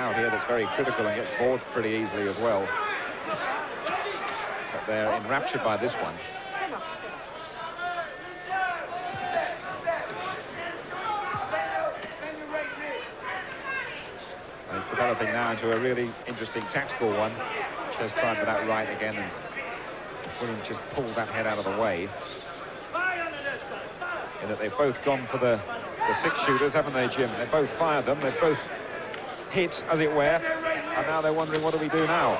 out here that's very critical and gets bored pretty easily as well. But they're enraptured by this one. And it's developing now into a really interesting tactical one. Czyz tried with that right again, and Williams just pulled that head out of the way. In that they've both gone for the six-shooters, haven't they, Jim? They've both fired them, they've both hit, as it were, and now they're wondering, what do we do now?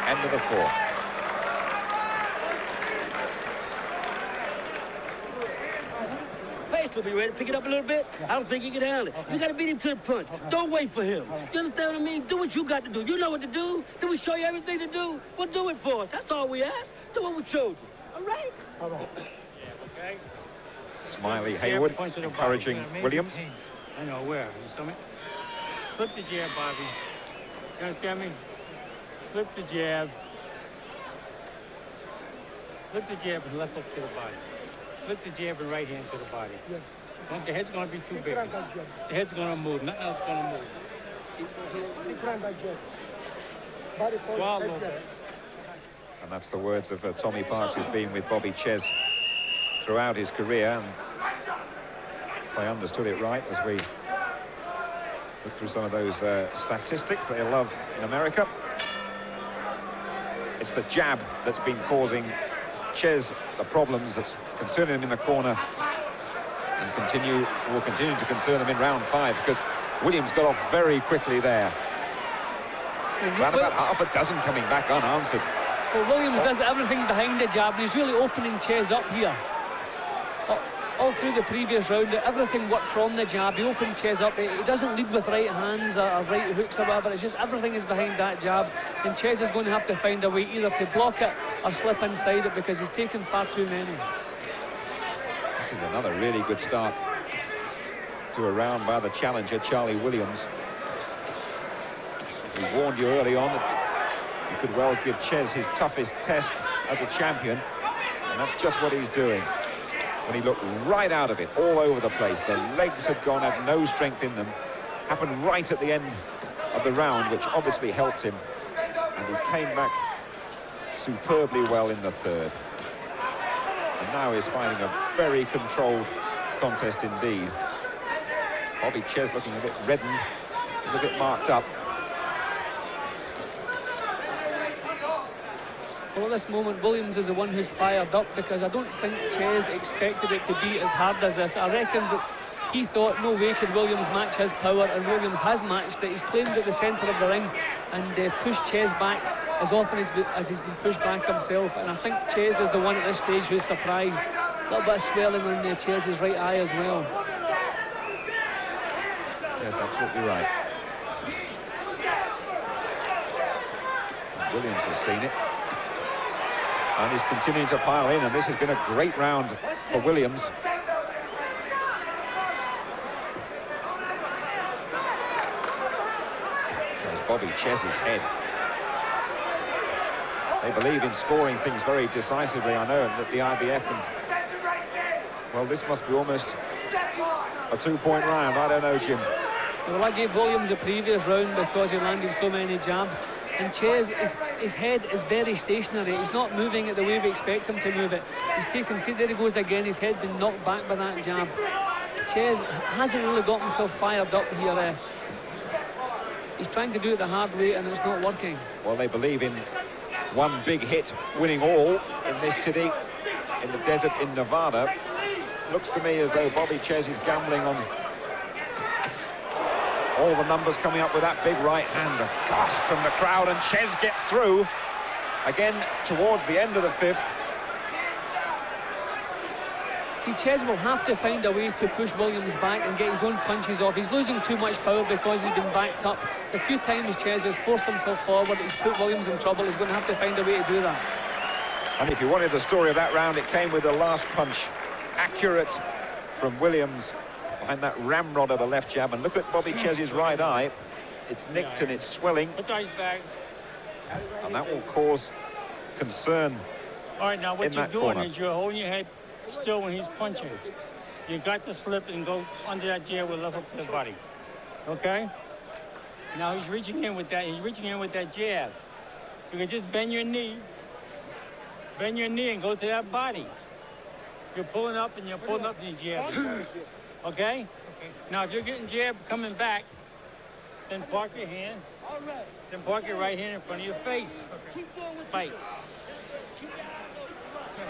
End of the fourth. Face will be ready to pick it up a little bit. I don't think he can handle it. You got to beat him to the punch. Don't wait for him. You understand what I mean? Do what you got to do. You know what to do. Then we show you everything to do. Well, do it for us. That's all we ask. Do what we showed you. All right? All right. Yeah, okay. Smiley Haywood encouraging Williams. I know where. You saw me? Flip the jab, Bobby. You understand me? Flip the jab. Flip the jab and left hook to the body. Flip the jab and right hand to the body. Yes. The head's going to be too big. The head's going to move. Nothing else is going to move. Swallow. And that's the words of Tommy Parks, who's been with Bobby Czyz throughout his career. And if I understood it right, as we look through some of those statistics that they love in America, it's the jab that's been causing Czyz the problems, that's concerning him in the corner, and will continue to concern them in round 5, because Williams got off very quickly there. Around about half a dozen coming back unanswered. Well, Williams does everything behind the jab, and he's really opening Czyz up here. All through the previous round, everything worked from the jab. He opened Czyz up. He doesn't lead with right hands or right hooks or whatever. It's just everything is behind that jab. And Czyz is going to have to find a way either to block it or slip inside it, because he's taken far too many. This is another really good start to a round by the challenger, Charlie Williams. We warned you early on that you could well give Czyz his toughest test as a champion, and that's just what he's doing. When he looked right out of it, all over the place, the legs had gone, had no strength in them. Happened right at the end of the round, which obviously helped him, and he came back superbly well in the third. And now he's fighting a very controlled contest indeed. Bobby Czyz looking a bit reddened, a bit marked up. Well, at this moment, Williams is the one who's fired up, because I don't think Czyz expected it to be as hard as this. I reckon that he thought no way could Williams match his power, and Williams has matched it. He's claimed at the centre of the ring and pushed Czyz back as often as he's been pushed back himself. And I think Czyz is the one at this stage who's surprised. A little bit of swelling on Chiz's right eye as well. Yes, absolutely right. And Williams has seen it, and he's continuing to pile in, and this has been a great round for Williams. There's Bobby Czyz's head. They believe in scoring things very decisively, I know, that the IBF, and well, this must be almost a 2-point round. I don't know, Jim. Well, I gave Williams the previous round because he landed so many jabs. And Czyz, his head is very stationary. He's not moving it the way we expect him to move it. He's taken, see, there he goes again. His head been knocked back by that jab. Czyz hasn't really got himself fired up here. He's trying to do it the hard way, and it's not working. Well, they believe in one big hit winning all in this city, in the desert in Nevada. Looks to me as though Bobby Czyz is gambling on all the numbers coming up with that big right hand. A gasp from the crowd, and Czyz gets through again towards the end of the fifth. See, Czyz will have to find a way to push Williams back and get his own punches off. He's losing too much power because he's been backed up. The few times Czyz has forced himself forward, he's put Williams in trouble. He's going to have to find a way to do that. And if you wanted the story of that round, it came with the last punch. Accurate from Williams behind that ramrod of a left jab. And look at Bobby Czyz's right eye. It's nicked and it's swelling. And that will cause concern. All right, now what you're doing is you're holding your head still when he's punching. You got to slip and go under that jab with left hook to the body. Okay? Now he's reaching in with that. He's reaching in with that jab. You can just bend your knee. Bend your knee and go to that body. You're pulling up and you're pulling up and you jab. Okay? Now if you're getting jab coming back, then park your hand. Then park your right hand in front of your face. Fight.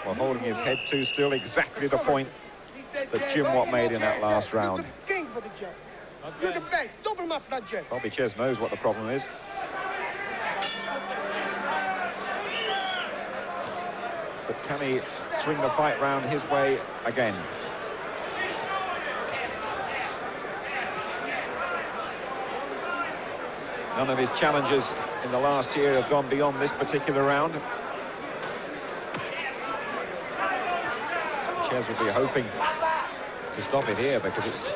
Well, holding his head too still, exactly the point that Jim Watt made in that last round. Okay. Bobby Czyz knows what the problem is. But can he swing the fight round his way again? None of his challenges in the last year have gone beyond this particular round. Czyz will be hoping to stop it here because it's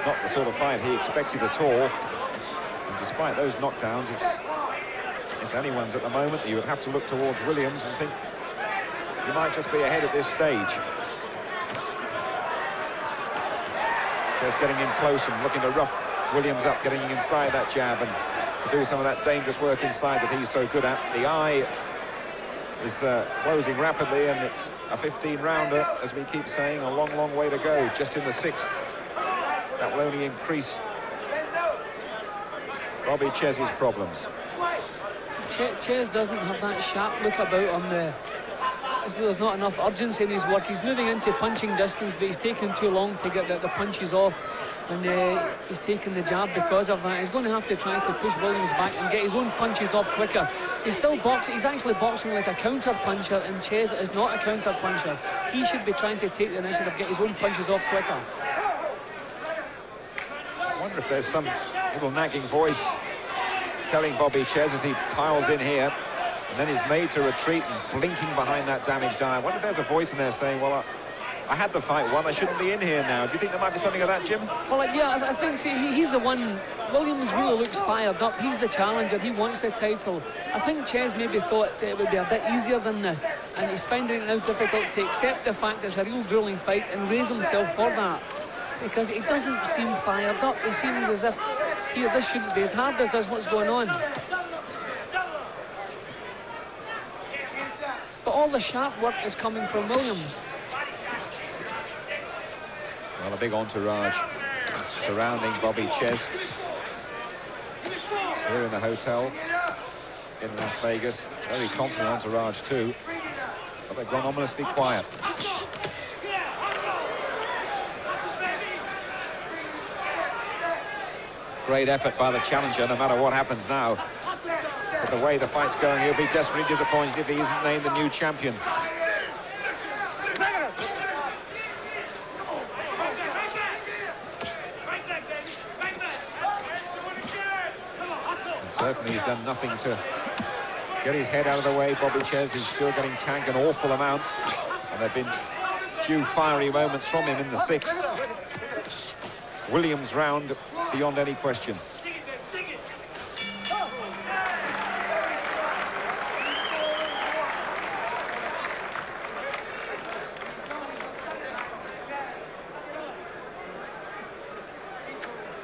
not the sort of fight he expected at all. And despite those knockdowns, if anyone's at the moment, you would have to look towards Williams and think he might just be ahead at this stage. Just getting in close and looking to rough Williams up, getting inside that jab and to do some of that dangerous work inside that he's so good at. The eye is closing rapidly, and it's a 15-rounder, as we keep saying, a long, long way to go, just in the 6th. That will only increase Bobby Czyz's problems. Czyz doesn't have that sharp look about him there. There's not enough urgency in his work. He's moving into punching distance, but he's taking too long to get the punches off. And he's taking the jab because of that. He's going to have to try to push Williams back and get his own punches off quicker. He's still boxing. He's actually boxing like a counter-puncher, and Czyz is not a counter-puncher. He should be trying to take the initiative, get his own punches off quicker. I wonder if there's some little nagging voice telling Bobby Czyz as he piles in here, and then he's made to retreat and blinking behind that damaged eye. I wonder if there's a voice in there saying, well, I had the fight won, I shouldn't be in here now. Do you think there might be something of that, Jim? Well, yeah, I think he's the one. Williams really looks fired up. He's the challenger. He wants the title. I think Czyz maybe thought it would be a bit easier than this, and he's finding it now difficult to accept the fact it's a real grueling fight and raise himself for that, because he doesn't seem fired up. It seems as if this shouldn't be as hard as this. What's going on? But all the sharp work is coming from Williams. Well, a big entourage surrounding Bobby Czyz here in the hotel in Las Vegas. Very confident entourage too, but they've gone ominously quiet. Great effort by the challenger, no matter what happens now. But the way the fight's going, he'll be desperately disappointed if he isn't named the new champion. Certainly he's done nothing to get his head out of the way. Bobby Czyz is still getting tagged an awful amount, and there have been few fiery moments from him in the 6th. Williams round beyond any question.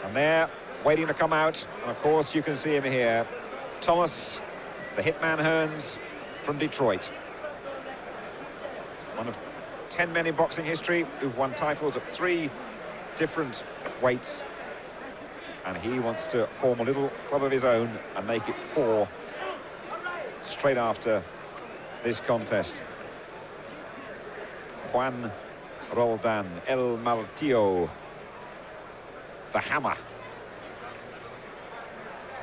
And there, waiting to come out, and of course you can see him here, Thomas, the Hitman Hearns from Detroit. One of 10 men in boxing history who've won titles at 3 different weights, and he wants to form a little club of his own and make it 4 straight after this contest. Juan Roldan, El Martillo, the Hammer,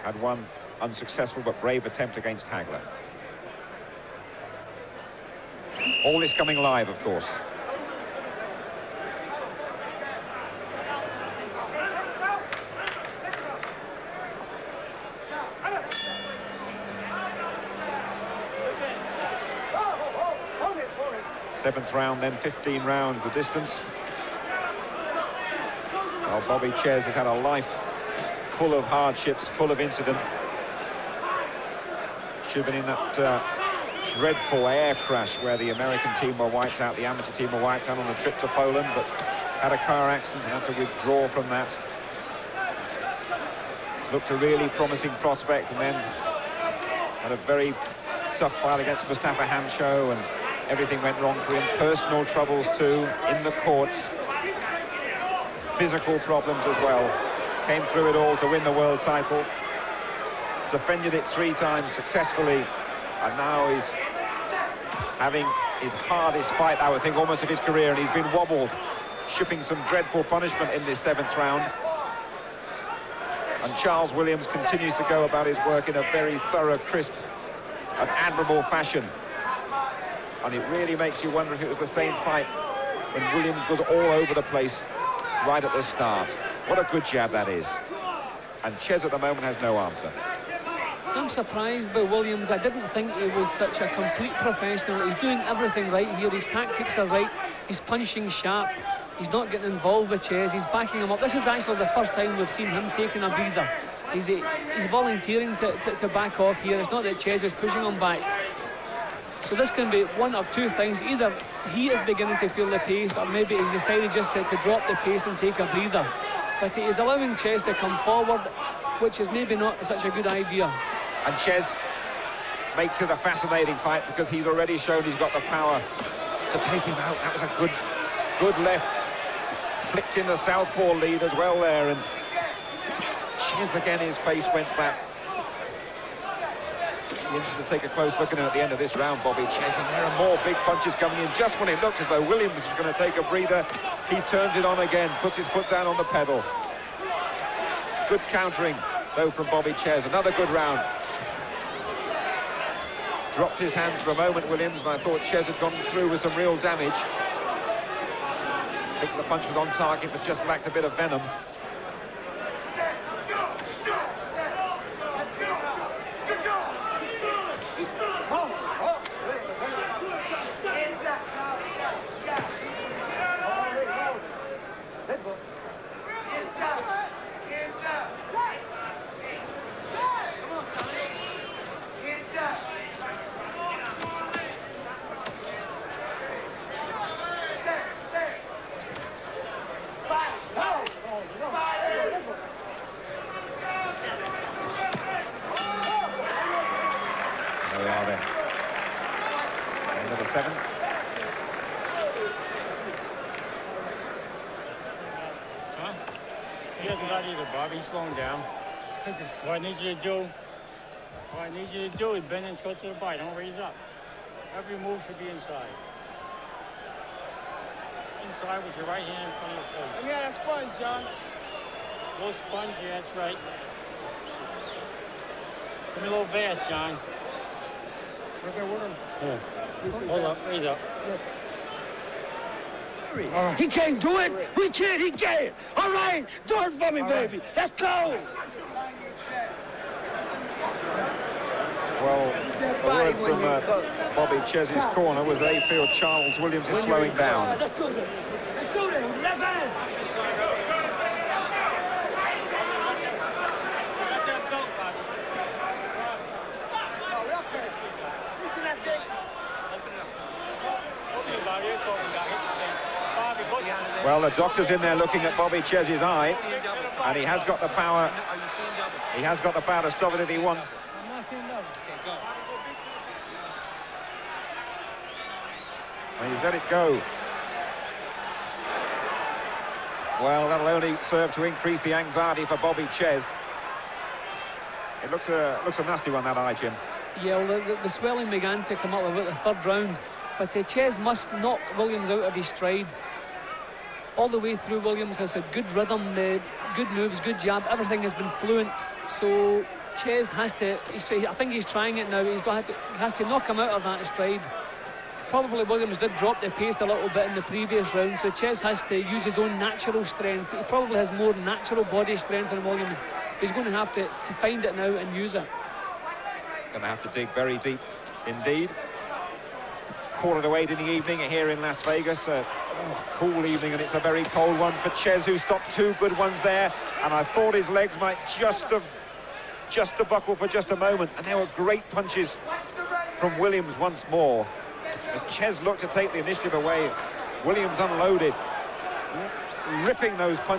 had one unsuccessful but brave attempt against Hagler. All this coming live, of course. Seventh round, then 15 rounds, the distance. Well, Bobby Czyz has had a life full of hardships, full of incident. Should have been in that dreadful air crash where the American team were wiped out, the amateur team were wiped out on a trip to Poland, but had a car accident and had to withdraw from that. Looked a really promising prospect, and then had a very tough fight against Mustafa Hamsho, and everything went wrong for him. Personal troubles too in the courts, physical problems as well. Came through it all to win the world title, defended it 3 times successfully, and now is having his hardest fight, I would think, almost of his career, and he's been wobbled, shipping some dreadful punishment in this 7th round. And Charles Williams continues to go about his work in a very thorough, crisp and admirable fashion. And it really makes you wonder if it was the same fight when Williams was all over the place right at the start. What a good jab that is. And Czyz at the moment has no answer. I'm surprised by Williams. I didn't think he was such a complete professional. He's doing everything right here. His tactics are right. He's punching sharp. He's not getting involved with Czyz. He's backing him up. This is actually the first time we've seen him taking a breather. He's volunteering to back off here. It's not that Czyz is pushing him back. So this can be one of 2 things. Either he is beginning to feel the pace, or maybe he's decided just to drop the pace and take a breather. But he is allowing Czyz to come forward, which is maybe not such a good idea. And Czyz makes it a fascinating fight because he's already shown he's got the power to take him out. That was a good left. Flicked in the southpaw lead as well there, and Czyz again, his face went back. Be interested to take a close look at him at the end of this round, Bobby Czyz, and there are more big punches coming in. Just when it looked as though Williams was going to take a breather, he turns it on again, puts his foot down on the pedal. Good countering, though, from Bobby Czyz. Another good round. Dropped his hands for a moment, Williams, and I thought Czyz had gone through with some real damage. I think the punch was on target, but just lacked a bit of venom. He hasn't got either, Bob. He's slowing down. What I need you to do is bend and short to the body. Don't raise up. Every move should be inside. Inside with your right hand in front of your face. Let me have that sponge, John. Little sponge, yeah, that's right. Give me a little vast, John. Right there with him. Yeah. Hold up, raise up. He can't do it. We can't. He can't. All right. Do it for me, baby. Let's go. Well, the word from Bobby Czyz's corner was they feel Charles Williams is slowing down. Let's do this. Let's do this. Left hand. Well, the doctor's in there looking at Bobby Czyz's eye, and he has got the power. He has got the power to stop it if he wants. And he's let it go. Well, that'll only serve to increase the anxiety for Bobby Czyz. It looks a nasty one, that eye, Jim. Yeah, well, the swelling began to come up about the 3rd round, but Czyz must knock Williams out of his stride. All the way through, Williams has had good rhythm, good moves, good jab. Everything has been fluent. So Czyz has to, I think he's trying it now. He has to knock him out of that stride. Probably Williams did drop the pace a little bit in the previous round, so Czyz has to use his own natural strength. He probably has more natural body strength than Williams. He's going to have to find it now and use it. Going to have to dig very deep indeed. 7:45 in the evening here in Las Vegas. Cool evening, and it's a very cold one for Czyz, who stopped 2 good ones there, and I thought his legs might just buckle for just a moment, and they were great punches from Williams once more. As Czyz looked to take the initiative away, Williams unloaded, ripping those punches.